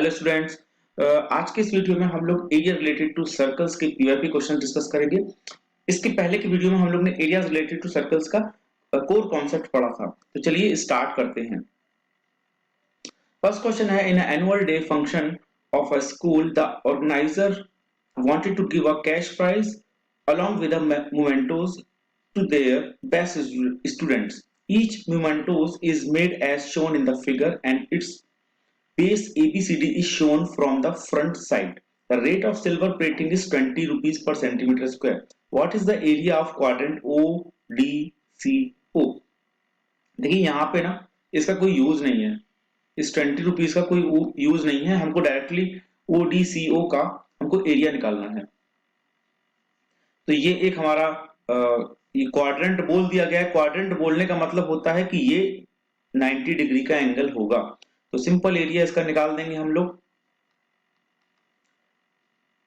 Hello students, आज के इस वीडियो में हम लोग एरिया रिलेटेड टू सर्कल्स के पीवाईपी क्वेश्चन डिस्कस करेंगे। इसके पहले की वीडियो में हम लोग ने एरियाज रिलेटेड टू सर्कल्स का कोर कॉन्सेप्ट पढ़ा था। तो चलिए स्टार्ट करते हैं। फर्स्ट क्वेश्चन है, in annual day function of a school the organiser wanted to give a cash prize along with the mementos to their best students. Each mementos is made as shown in the figure and its base ABCD is shown from the front side. The rate of silver plating is 20 rupees per centimeter square. What is the area of quadrant ODCO? देखिए यहाँ पे ना इसका कोई use नहीं है, इस 20 rupees का कोई यूज नहीं है। हमको डायरेक्टली ODCO का हमको एरिया निकालना है। तो ये एक हमारा ये क्वाड्रेंट बोल दिया गया है। क्वाड्रेंट बोलने का मतलब होता है कि ये 90 डिग्री का एंगल होगा। तो सिंपल एरिया इसका निकाल देंगे हम लोग।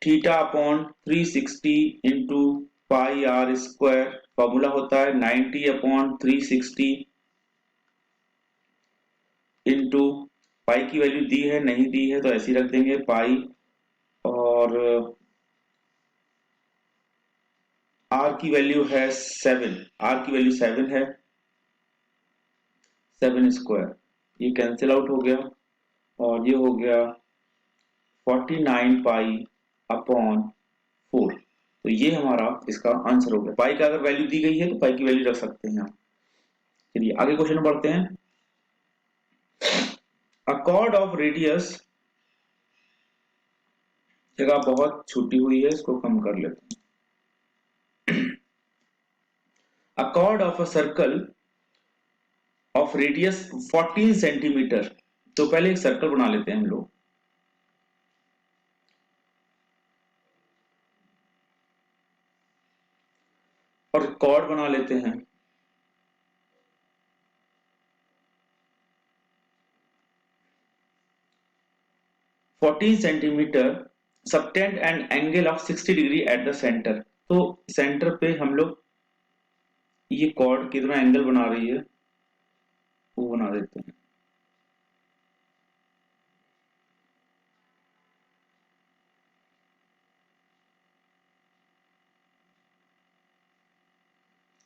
Theta upon 360 into pi r square, formula होता है 90 अपॉन 360 इंटू पाई की वैल्यू दी है नहीं दी है तो ऐसी रख देंगे पाई, और आर की वैल्यू है 7, आर की वैल्यू 7 है, 7 स्क्वायर, ये कैंसिल आउट हो गया और ये हो गया 49 पाई अपॉन 4। तो ये हमारा इसका आंसर हो गया। पाई का अगर वैल्यू दी गई है तो पाई की वैल्यू रख सकते हैं। चलिए आगे क्वेश्चन पढ़ते हैं। अ कॉर्ड ऑफ रेडियस, जगह बहुत छोटी हुई है इसको कम कर लेते हैं। अ cord of a circle of radius 14 centimetre. तो पहले एक सर्कल बना लेते हैं हम लोग। और कॉर्ड बना लेते हैं। Fourteen centimetre subtend and angle of 60 degree at the centre. तो सेंटर पे हम लोग ये कॉर्ड कितना एंगल बना रही है वो बना देते हैं।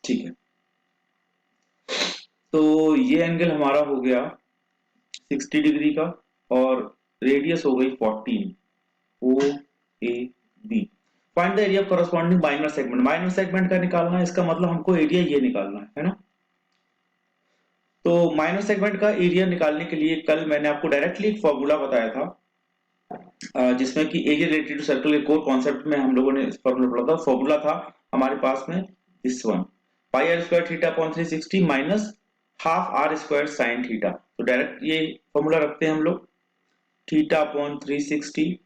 ठीक है, तो ये एंगल हमारा हो गया 60 डिग्री का और रेडियस हो गई 14, OAB। Find the area corresponding minor segment. Minor segment का निकालना है, इसका मतलब हमको एरिया ये निकालना है ना। तो माइनर सेगमेंट का एरिया निकालने के लिए कल मैंने आपको डायरेक्टली एक फॉर्मूला बताया था, जिसमें कि एरिया रिलेटेड टू सर्कल के कोर कॉन्सेप्ट में हम लोगों ने फॉर्मूला पढ़ा था। फॉर्मूला था हमारे पास में this one, pi r square theta upon 360 minus half r square sine theta. तो डायरेक्ट ये फॉर्मूला रखते हैं हम लोग, theta upon 360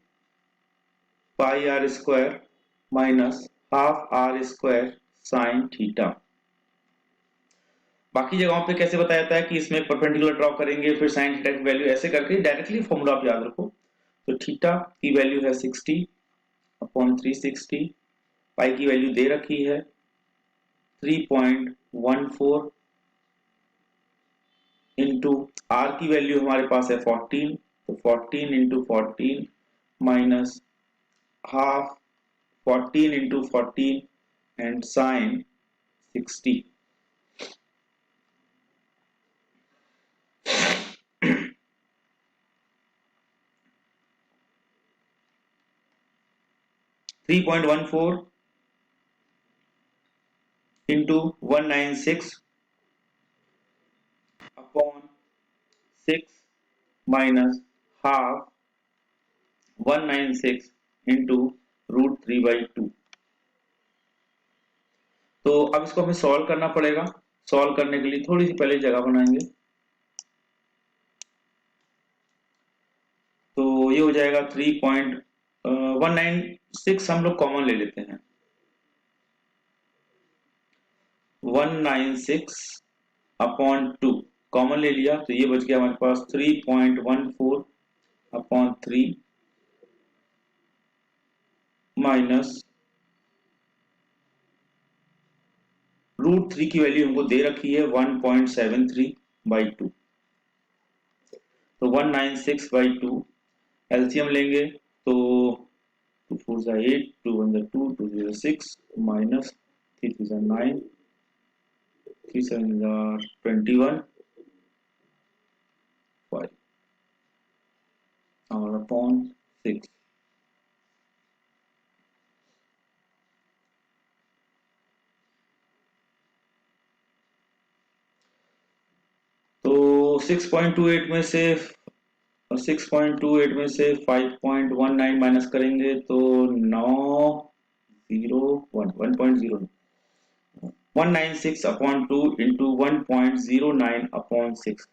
pi r square minus half r square sine theta. बाकी जगहों पे कैसे बताया जाता है कि इसमें परपेंडिकुलर ड्रॉ करेंगे, फिर साइन थीटा की वैल्यू ऐसे करके डायरेक्टली फॉर्मूला आप याद रखो। तो थीटा की वैल्यू है 60 अपॉन 360, पाई की वैल्यू दे रखी है 3.14 इंटू आर की वैल्यू हमारे पास है 14, तो 14 into 14 minus half 14 into 14 and sine 60। Three point 14 into 196 upon 6 minus half 196 into √3/2। तो अब इसको हमें सॉल्व करना पड़ेगा। सॉल्व करने के लिए थोड़ी सी पहले जगह बनाएंगे। तो ये हो जाएगा 3.196, हम लोग कॉमन ले लेते हैं 196 अपॉन 2 कॉमन ले लिया, तो ये बच गया हमारे पास 3.14 अपॉन 3 माइनस √3 की वैल्यू हमको दे रखी है 1.73/2। तो 196/2 एलसीएम लेंगे तो 2 4 जा 8, 2 1 जा 2, 2 0 6 माइनस 3 3 जा 9, 3 7 जा 21 5 और अपॉन 6। तो 6.28 में से 6.28 में से 5.19 माइनस करेंगे तो 901 1.0 196 अपॉन 2 इंटू 1.09 अपॉन 6।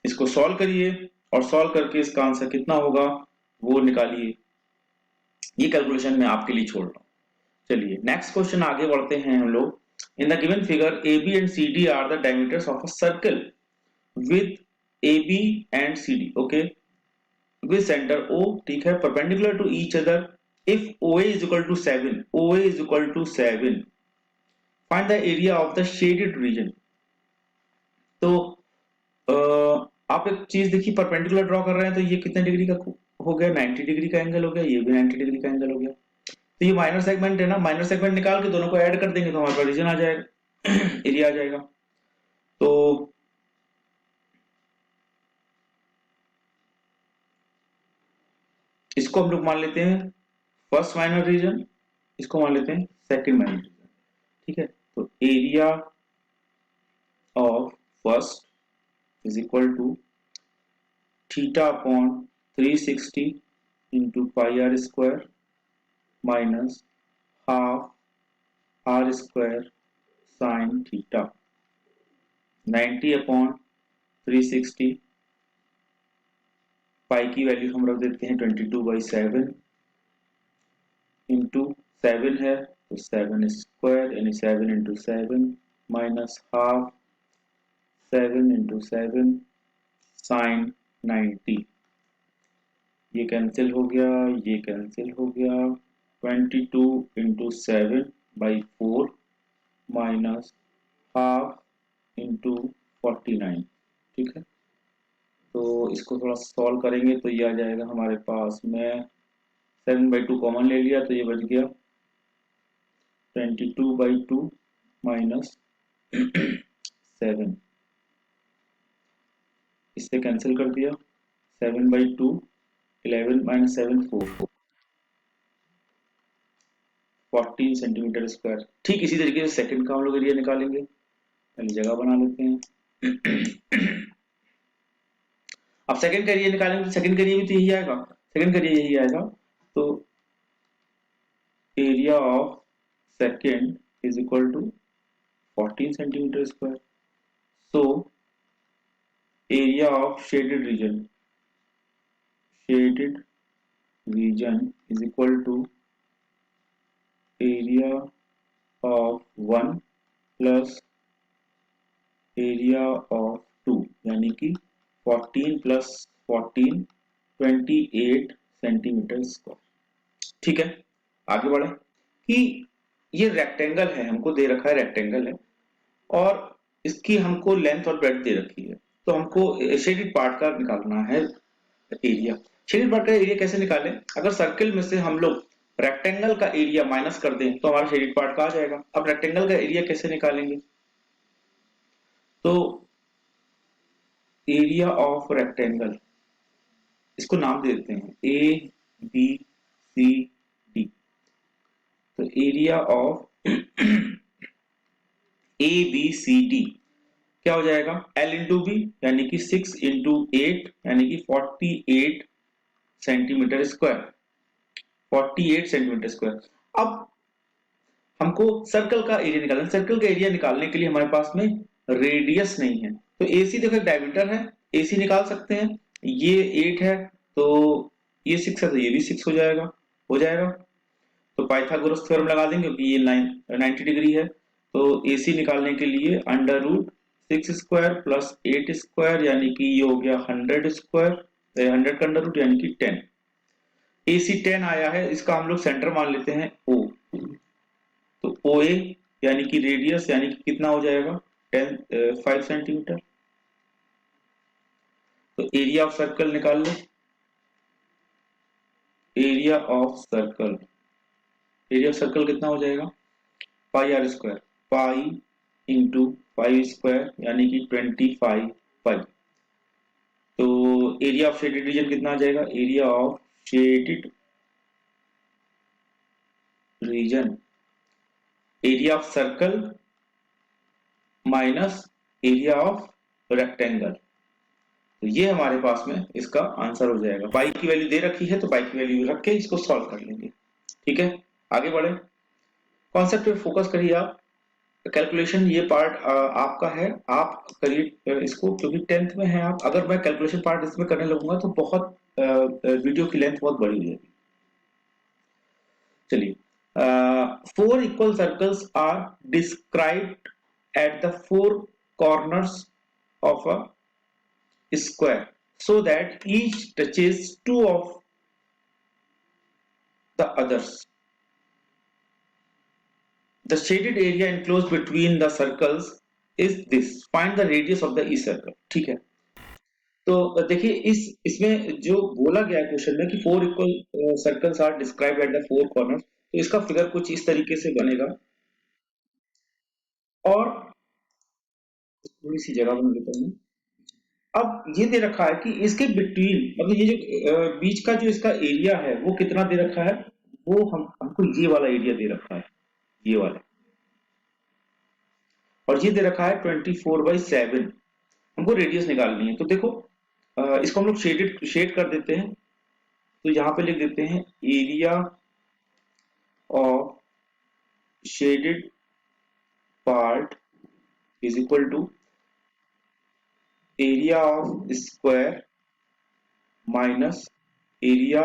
इसको सॉल्व करिए और सॉल्व करके इसका आंसर कितना होगा वो निकालिए। ये कैलकुलेशन मैं आपके लिए छोड़ रहा हूं। चलिए नेक्स्ट क्वेश्चन आगे बढ़ते हैं हम लोग। In the given figure AB and CD are the diameters of a circle with AB and CD okay with center O ठीक है perpendicular to each other if OA is equal to 7 OA is equal to 7 find the area of the shaded region। तो आप एक चीज देखिए perpendicular draw कर रहे हैं तो ये कितने डिग्री का हो गया 90 डिग्री का एंगल हो गया ये भी 90 डिग्री का एंगल हो गया। तो ये माइनर सेगमेंट है ना माइनर सेगमेंट निकाल के दोनों को ऐड कर देंगे तो हमारे पास रीजन आ जाएगा एरिया आ जाएगा। तो इसको हम लोग मान लेते हैं फर्स्ट माइनर रीजन इसको मान लेते हैं सेकंड माइनर रीजन ठीक है। तो area of first is equal to theta upon 360 into pi r square minus half r square sin theta 90 upon 360 pi की वैल्यू हम रख देते हैं 22/7 इंटू 7 है तो 7 स्क्वायर यानी 7 into 7 minus half 7 into 7 sine 90 ये कैंसिल हो गया ये कैंसिल हो गया 22 इंटू 7/4 माइनस हाफ इंटू 49 ठीक है। तो इसको थोड़ा सॉल्व करेंगे तो ये आ जाएगा हमारे पास में 7/2 कॉमन ले लिया तो ये बच गया 22/2 माइनस 7 इससे कैंसिल कर दिया 7/2 11 माइनस 7 4 14 सेंटीमीटर स्क्वायर। ठीक इसी तरीके से सेकंड का हम लोग एरिया निकालेंगे पहले जगह बना लेते हैं अब सेकंड का एरिया निकालेंगे तो सेकंड का एरिया भी तो यही आएगा सेकंड का एरिया यही आएगा। तो area of second is equal to 14 centimetre square. So area of shaded region is equal to area of 1 plus area of 2 यानी कि 14 प्लस 14 28 सेंटीमीटर स्क्वायर ठीक है। आगे बढ़े कि ये रेक्टेंगल है हमको दे रखा है रेक्टेंगल है और इसकी हमको लेंथ और ब्रेड्थ दे रखी है तो हमको शेडेड पार्ट का निकालना है एरिया। शेडेड पार्ट का एरिया कैसे निकालें अगर सर्किल में से हम लोग रेक्टेंगल का एरिया माइनस कर दें तो हमारा शेडेड पार्ट का आ जाएगा। अब रेक्टेंगल का एरिया कैसे निकालेंगे तो एरिया ऑफ रेक्टेंगल इसको नाम दे देते हैं ए बी सी डी। तो area of A B C D क्या हो जाएगा L इंटू बी यानी कि 6 इंटू 8 यानी कि 48 सेंटीमीटर स्क्वायर 48 सेंटीमीटर स्क्वायर। अब हमको सर्कल का एरिया निकालना सर्कल का एरिया निकालने के लिए हमारे पास में रेडियस नहीं है तो AC देखो एक डायमीटर है AC निकाल सकते हैं ये 8 है तो ये 6 है तो ये भी 6 हो जाएगा। तो पाइथागोरस थ्योरम लगा देंगे क्योंकि ये 90 डिग्री है तो AC निकालने के लिए under root 6 square plus 8 square यानी कि ये हो गया 100 स्क्वायर 100 का अंडर रूट यानी कि 10 AC 10 आया है इसका हम लोग सेंटर मान लेते हैं O तो OA यानी कि रेडियस यानी कि कितना हो जाएगा 5 सेंटीमीटर। तो एरिया ऑफ सर्कल निकाल लो area of circle, area of circle कितना हो जाएगा, pi r square, pi into pi square यानी कि 25 पाई। तो एरिया ऑफ शेडेड रीजन कितना आ जाएगा, area of shaded reason, area of circle minus area of rectangle. तो ये हमारे पास में इसका आंसर हो जाएगा। पाई की वैल्यू दे रखी है तो पाई की वैल्यू रख के इसको सॉल्व कर लेंगे। ठीक है, आगे बढ़े, कॉन्सेप्ट पे फोकस करिए आप। कैलकुलेशन ये पार्ट आपका है, आप करिए इसको, क्योंकि 10th में है आप। अगर मैं कैलकुलेशन पार्ट इसमें करने लगूंगा तो बहुत वीडियो की लेंथ बहुत बड़ी हो जाएगी। चलिए, four equal circles are described at the four corners of a square so that each touches two of the others. The shaded area enclosed between the circles is this. Find the radius of the each circle. ठीक है, तो देखिए इसमें जो बोला गया है question में कि four equal circles are described at the four corners, तो इसका फिगर कुछ इस तरीके से बनेगा। और थोड़ी सी जगह बना लेता हूँ। अब ये दे रखा है कि इसके बिटवीन, मतलब ये जो बीच का जो इसका एरिया है वो कितना दे रखा है, वो हमको ये वाला एरिया दे रखा है, ये वाला। और ये दे रखा है 24/7। हमको रेडियस निकालनी है। तो देखो, इसको हम लोग शेड कर देते हैं। तो यहाँ पे लिख देते हैं area of shaded part is equal to area of square minus area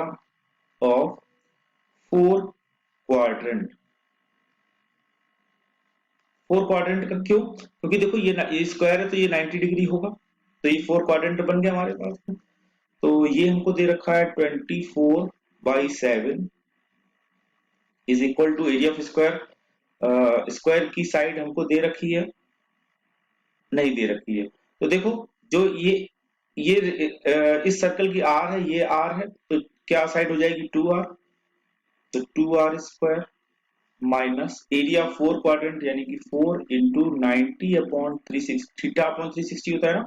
of four quadrant. Four quadrant का क्यों, क्योंकि देखो ये स्क्वायर है तो ये 90 डिग्री होगा, तो ये फोर क्वाड्रेंट बन गया हमारे पास। तो ये हमको दे रखा है 24/7 is equal to area of square. Square की साइड हमको दे रखी है, नहीं दे रखी है। तो देखो, जो ये इस सर्कल की आर है, ये आर है, तो क्या साइड हो जाएगी 2r। तो 2r square minus area four quadrant यानी कि 4 इंटू 90/360, थीटा अपॉन 360 होता है ना,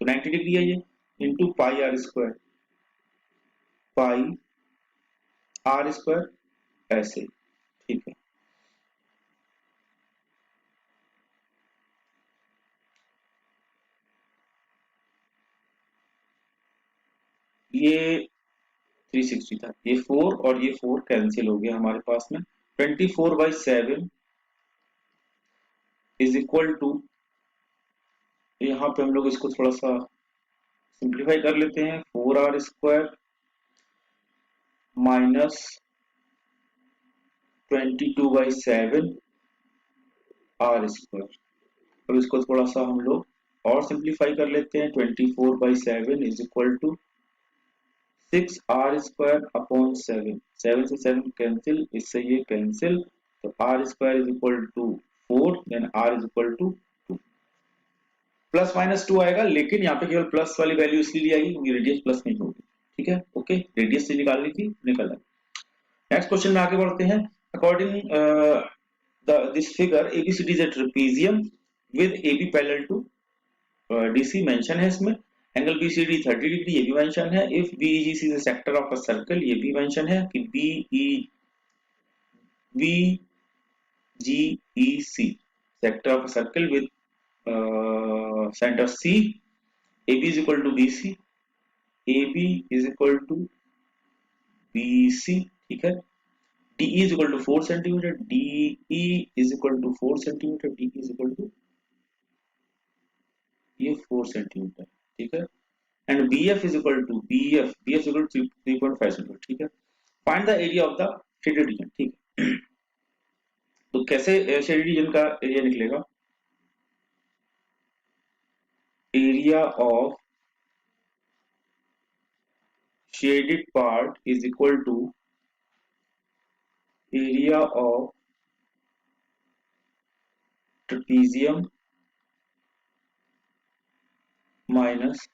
तो 90 डिग्री है ये, into pi r square, pi r square ऐसे। ठीक है, ये 360 था, ये 4 और ये 4 कैंसिल हो गया हमारे पास में। 24/7 इज इक्वल टू, यहाँ पे हम लोग इसको थोड़ा सा सिंप्लीफाई कर लेते हैं, 4r square minus 22/7 r square. अब इसको थोड़ा सा हम लोग और सिंप्लीफाई कर लेते हैं, 24/7 is equal to 6r square upon 7, 7 से 7 कैंसिल, इससे ये कैंसिल, तो r square is equal to 4, then r is equal to 2। Plus minus 2 आएगा, लेकिन यहाँ पे केवल प्लस वाली वैल्यू इसलिए आएगी क्योंकि रेडियस प्लस नहीं होगी। ठीक है, ओके, रेडियस से निकालनी थी, निकल आए। नेक्स्ट क्वेश्चन में आगे बढ़ते हैं। According this figure ABCD is a trapezium with AB parallel to DC, mention है इसमें। एंगल बीसीडी 30 डिग्री, ये भी मेंशन है। If BEG is a sector of a circle, ये भी मेंशन है कि BGEC sector of a circle with centre C, AB is equal to BC, AB is equal to BC। ठीक है, DE is equal to 4 centimetre, DE is equal to 4 centimetre, DE is equal to ये 4 centimetre. ठीक है, and BF is equal to BF is equal to 3.5 centimetre. ठीक है, find the area of the shaded region. ठीक है, तो कैसे shaded region का एरिया निकलेगा, area of shaded part is equal to area of trapezium minus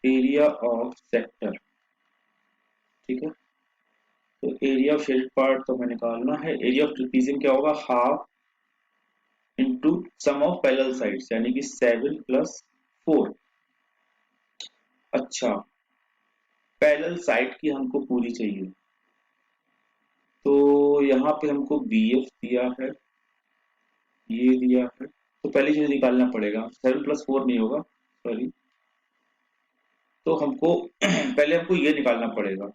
area of sector. ठीक है, तो एरिया ऑफ शेडेड पार्ट तो हमें निकालना है। एरिया ऑफ ट्रेपेजियम क्या होगा, half into sum of parallel sides, यानी कि 7 + 4। अच्छा, पैरेलल साइड की हमको पूरी चाहिए, तो यहाँ पे हमको बी एफ दिया है, ये दिया है, तो पहली चीज निकालना पड़ेगा। 7 + 4 नहीं होगा, सॉरी, तो हमको पहले हमको ये निकालना पड़ेगा।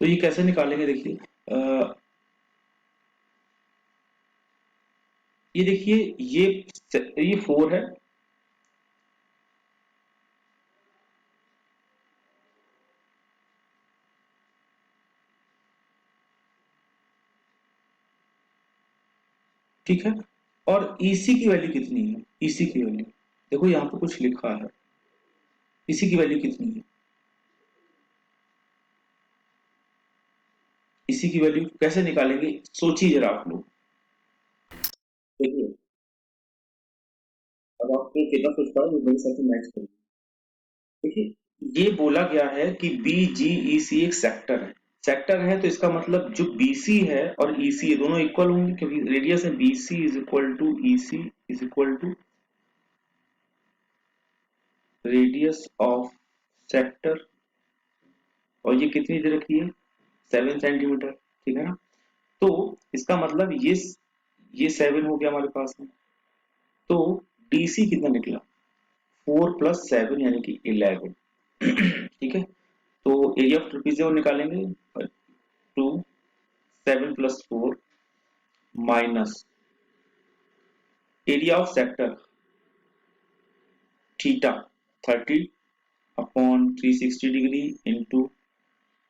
तो ये कैसे निकालेंगे, देखिए ये देखिए, ये 4 है, ठीक है, और EC की वैल्यू कितनी है, EC की वैल्यू देखो यहाँ पे कुछ लिखा है, EC की वैल्यू कितनी है, EC की वैल्यू कैसे निकालेंगे, सोचिए जरा आप लोग। देखिए, अब आपको कितना सोच पा रहे हो, मेरे साथ मैच करिए। देखिए, ये बोला गया है कि BGEC एक सेक्टर है, सेक्टर है तो इसका मतलब जो BC है और EC दोनों इक्वल होंगे, क्योंकि रेडियस है, BC is equal to EC is equal to radius of sector, और ये कितनी दे रखी है, 7 सेंटीमीटर, ठीक है ना। तो इसका मतलब ये 7 हो गया हमारे पास में, तो DC कितना निकला, 4 + 7 यानी कि 11। ठीक है, तो एरिया ऑफ ट्रेपेजियम निकालेंगे, 7 + 4 minus area of sector theta 30/360 degree into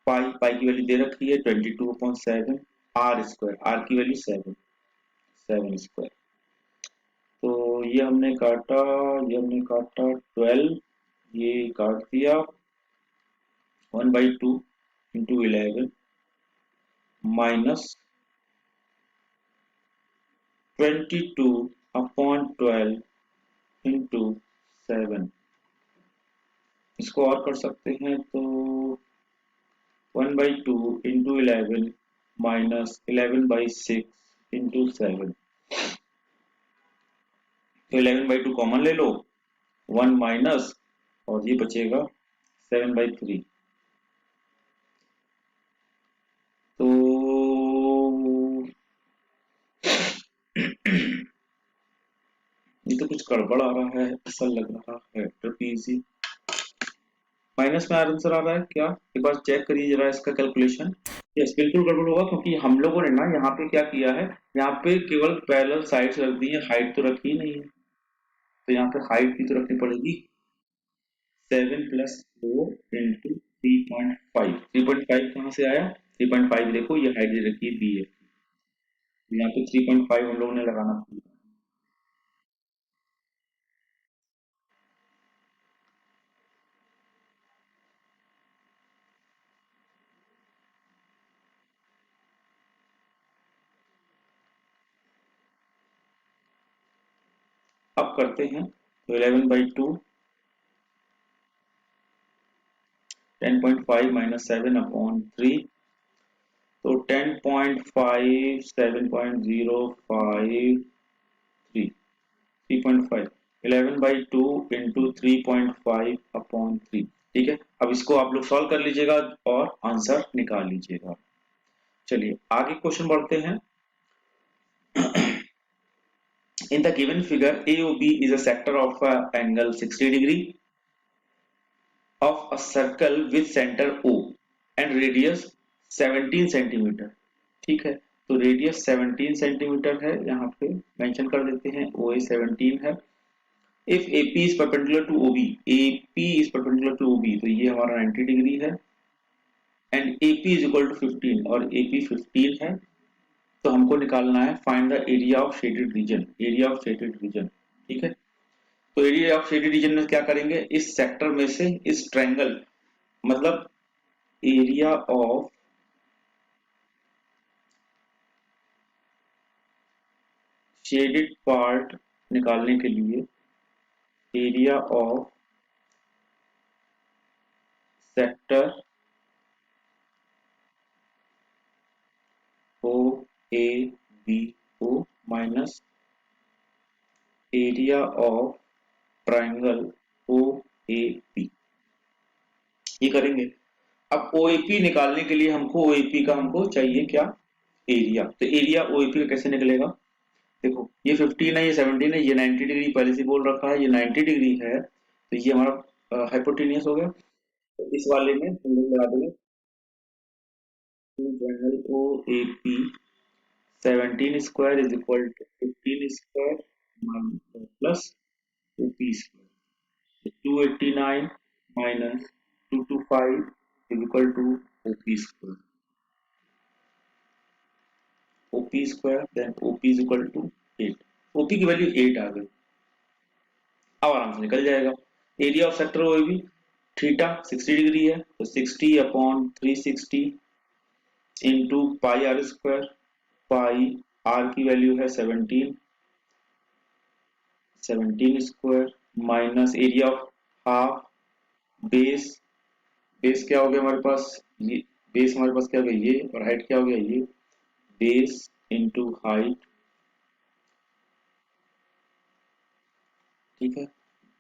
pi, pi की वैल्यू दे रखी है 22/7, आर स्क्वायर, आर की वैल्यू 7 स्क्वायर। तो ये हमने काटा 12, ये काट दिया 1/2 इंटू 11 माइनस 22/12 इंटू 7। इसको और कर सकते हैं, तो 1/2 इंटू 11 माइनस 11/6 इंटू 7। तो 11/2 कॉमन ले लो, 1 माइनस, और ये बचेगा 7/3। तो ये तो कुछ गड़बड़ आ रहा है, ऐसा लग रहा है, ट्रेपीजी माइनस में आंसर आ रहा है क्या, एक बार चेक करिए जरा इसका कैलकुलेशन। यस, बिल्कुल गड़बड़ होगा, क्योंकि हम लोगों ने ना यहाँ पे क्या किया है, यहाँ पे केवल पैरेलल साइड्स रख दी है, हाइट तो रखी ही नहीं है, तो यहाँ पे हाइट भी तो रखनी पड़ेगी। 7 + 4 इंटू 3.5, 3.5 कहाँ से आया, 3.5 देखो ये हाइट दे रखी है बी है, यहाँ पे 3.5 हम लोगों ने लगाना था। अब करते हैं, तो 11/2 10.5 माइनस 7/3, तो 10.5 7.053 3.5 11/2 इंटू 3.5/3। ठीक है, अब इसको आप लोग सॉल्व कर लीजिएगा और आंसर निकाल लीजिएगा। चलिए आगे क्वेश्चन बढ़ते हैं। In the given figure, AOB is a sector of angle 60 degree of a circle with center O and radius 17 centimetre. ठीक है, तो रेडियस 17 सेंटीमीटर है, यहाँ पे मेंशन कर देते हैं, OA 17 है। If AP is perpendicular to OB, AP is perpendicular to OB, तो ये हमारा 90 डिग्री है, and AP is equal to 15, और AP 15 है। तो हमको निकालना है find the area of shaded reason, area of shaded region. ठीक है, तो एरिया ऑफ शेडेड रीजन में क्या करेंगे, इस सेक्टर में से इस ट्रायंगल, मतलब एरिया ऑफ शेडेड पार्ट निकालने के लिए area of sector O A B O minus area of triangle O A B, ये करेंगे। अब ओएपी निकालने के लिए हमको ओएपी का हमको चाहिए क्या, एरिया। तो एरिया ओएपी का कैसे निकलेगा, देखो ये 15 है, ये 17 है, ये 90 डिग्री पहले से बोल रखा है, ये 90 डिग्री है, तो ये हमारा हाइपोटेनियस हो गया। तो इस वाले में हम लोग लगा देंगे triangle O A P 17 square is equal to 15 square plus two P square, 289 minus 225 is equal to OP square, OP square then OP is equal to 8, OP की वैल्यू 8 आ गई। अब आराम से निकल जाएगा। एरिया ऑफ सेक्टर ओ भी theta 60 degree है, तो 60 upon 360 into pi r square, pi r की वैल्यू है 17, 17 square minus area of half base, base क्या हो गया हमारे पास ये, बेस हमारे पास क्या हो गया ये, और हाइट क्या हो गया ये, बेस इंटू हाइट, ठीक है।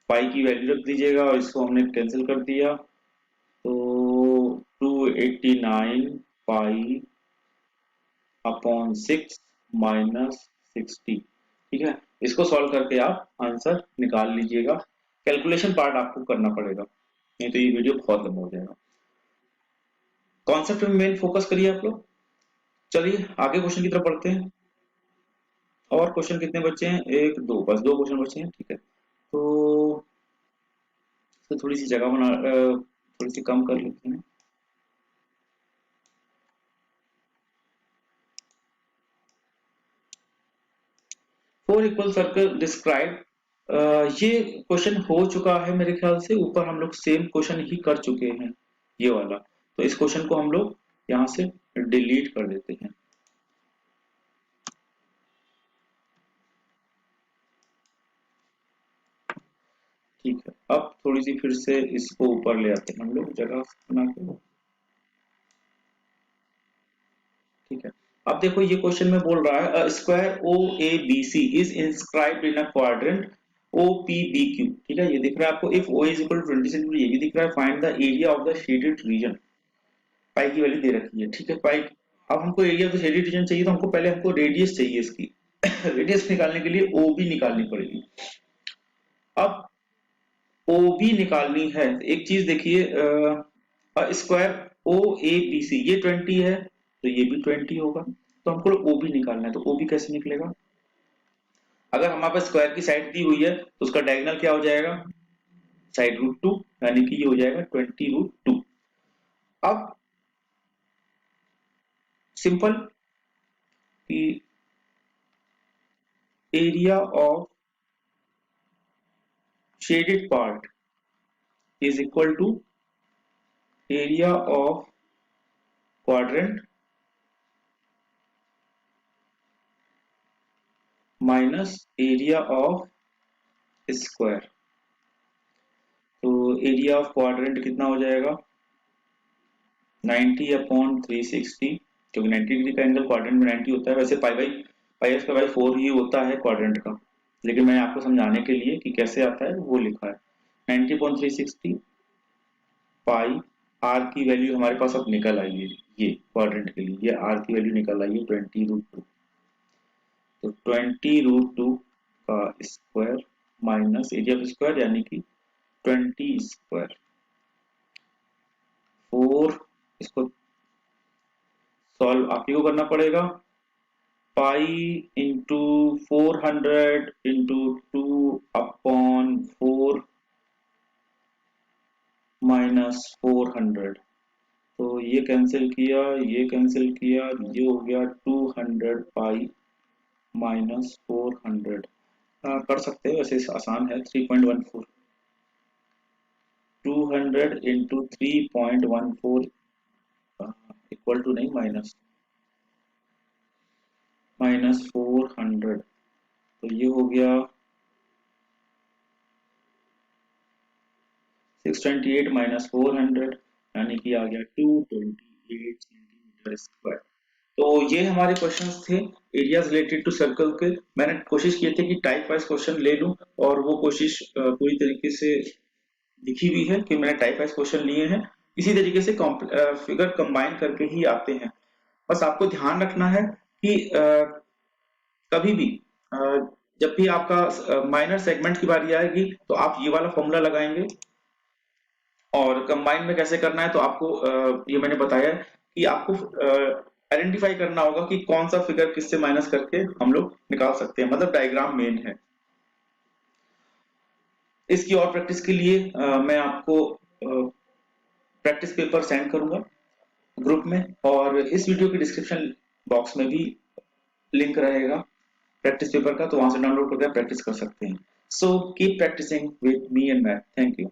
पाई की वैल्यू रख दीजिएगा और इसको हमने कैंसिल कर दिया, तो 289 पाई अपॉन 6 माइनस 60, ठीक है। इसको सॉल्व करके आप आंसर निकाल लीजिएगा, कैलकुलेशन पार्ट आपको करना पड़ेगा, नहीं तो ये वीडियो बहुत लंबा हो जाएगा। कॉन्सेप्ट में मेन फोकस करिए आप लोग। चलिए आगे क्वेश्चन की तरफ बढ़ते हैं। और क्वेश्चन कितने बच्चे हैं, एक दो, बस दो क्वेश्चन बचे हैं, ठीक है। तो थोड़ी सी जगह थोड़ी सी कम कर लेते हैं। फोर इक्वल सर्कल डिस्क्राइब, ये क्वेश्चन हो चुका है मेरे ख्याल से, ऊपर हम लोग सेम क्वेश्चन ही कर चुके हैं ये वाला, तो इस क्वेश्चन को हम लोग यहाँ से डिलीट कर देते हैं। ठीक है, अब थोड़ी सी फिर से इसको ऊपर ले आते हैं हम लोग जगह बना के, ठीक है। अब देखो ये क्वेश्चन में बोल रहा है square O A B C is inscribed in a quadrant O P B Q, ठीक है, ये दिख रहा है आपको। If O is equal to 20 centimetre, ये भी दिख रहा है। Find the area of the shaded region, pi की वैल्यू दे रखी है, ठीक है। पाई, अब हमको area of the shaded reason चाहिए, तो हमको पहले हमको रेडियस चाहिए इसकी रेडियस निकालने के लिए ओ बी निकालनी पड़ेगी। अब ओ बी निकालनी है, एक चीज देखिए, स्क्वायर ओ ए बी सी ये 20 है, तो ये भी 20 होगा, तो हमको ओ बी निकालना है, तो ओ बी कैसे निकलेगा, अगर हमारे पास स्क्वायर की साइड दी हुई है तो उसका डायगोनल क्या हो जाएगा, साइड रूट टू, यानी कि ये हो जाएगा 20 रूट 2। अब सिंपल कि area of shaded part is equal to area of quadrant minus area of square, तो एरिया ऑफ क्वाड्रेंट कितना हो जाएगा 90 अपॉन 360, क्योंकि 90 डिग्री का एंगल क्वाड्रेंट में 90 होता है। वैसे pi by pi square by 4 ही होता है क्वाड्रेंट का, लेकिन मैंने आपको समझाने के लिए कि कैसे आता है वो लिखा है। 90 अपॉन 360 पाई, आर की वैल्यू हमारे पास अब निकल आई है, ये क्वाड्रेंट के लिए ये आर की वैल्यू निकल आई है 20 रूट 2, तो 20 रूट 2 का square minus area of square यानी कि 20 स्क्वायर, 4, इसको सॉल्व आप ही को करना पड़ेगा। Pi into 400 into 2 upon 4 minus 400, तो ये कैंसिल किया, ये कैंसिल किया, ये हो गया 200 पाई माइनस 400। कर सकते हैं वैसे, आसान है, 3.14, 200 इंटू 3.14 इक्वल टू नहीं, माइनस माइनस 400, तो ये हो गया 628 माइनस 400 यानी कि आ गया 228 सेंटीमीटर स्क्वायर। तो ये हमारे क्वेश्चंस थे एरियाज रिलेटेड टू सर्कल के। मैंने कोशिश की थी कि टाइप वाइज क्वेश्चन ले लूं और वो कोशिश पूरी तरीके से दिखी हुई है कि मैंने टाइप वाइज क्वेश्चन लिए हैं। इसी तरीके से फिगर कंबाइन करके ही आते हैं। बस आपको ध्यान रखना है कि कभी भी अ, जब भी आपका माइनर सेगमेंट की बारी आएगी तो आप ये वाला फॉर्मूला लगाएंगे। और कंबाइन में कैसे करना है तो आपको ये मैंने बताया कि आपको आइडेंटिफाई करना होगा कि कौन सा फिगर किससे माइनस करके हम लोग निकाल सकते हैं, मतलब डायग्राम मेन है। इसकी और प्रैक्टिस के लिए मैं आपको प्रैक्टिस पेपर सेंड करूंगा ग्रुप में, और इस वीडियो के डिस्क्रिप्शन बॉक्स में भी लिंक रहेगा प्रैक्टिस पेपर का, तो वहां से डाउनलोड करके प्रैक्टिस कर सकते हैं। So keep practicing with me and math. Thank you.